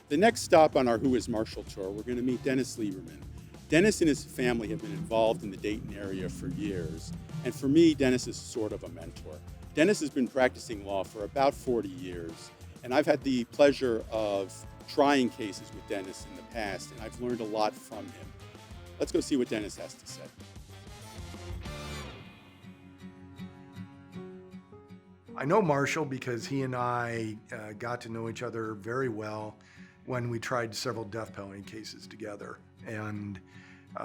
The next stop on our Who is Marshall tour, we're going to meet Dennis Lieberman. Dennis and his family have been involved in the Dayton area for years, and for me, Dennis is sort of a mentor. Dennis has been practicing law for about 40 years, and I've had the pleasure of trying cases with Dennis in the past, and I've learned a lot from him. Let's go see what Dennis has to say. I know Marshall because he and I got to know each other very well when we tried several death penalty cases together. And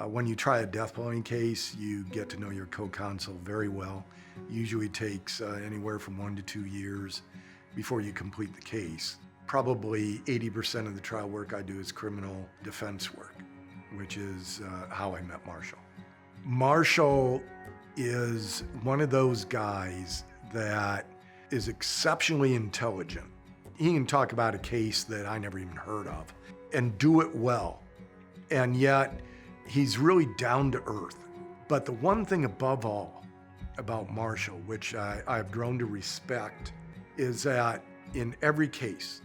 when you try a death penalty case, you get to know your co-counsel very well. Usually takes anywhere from 1 to 2 years before you complete the case. Probably 80% of the trial work I do is criminal defense work, which is how I met Marshall. Marshall is one of those guys that is exceptionally intelligent. He can talk about a case that I never even heard of and do it well. And yet he's really down to earth. But the one thing above all about Marshall, which I've grown to respect, is that in every case,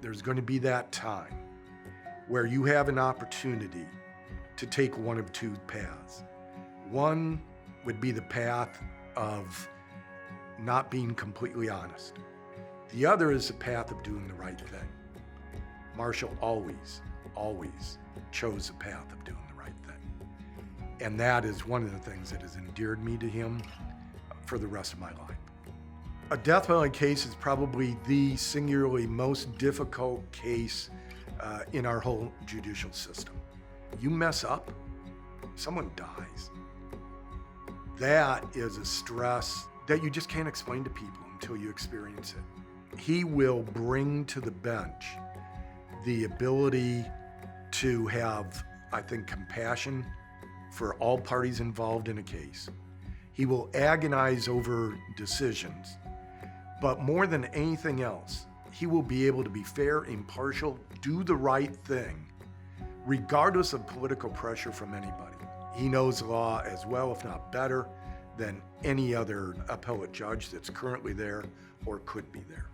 there's going to be that time where you have an opportunity to take one of two paths. One would be the path of not being completely honest. The other is the path of doing the right thing. Marshall always chose the path of doing the right thing. And that is one of the things that has endeared me to him for the rest of my life. A death penalty case is probably the singularly most difficult case in our whole judicial system. You mess up, someone dies. That is a stress that you just can't explain to people until you experience it. He will bring to the bench the ability to have, I think, compassion for all parties involved in a case. He will agonize over decisions, but more than anything else, he will be able to be fair, impartial, do the right thing, regardless of political pressure from anybody. He knows law as well, if not better, than any other appellate judge that's currently there or could be there.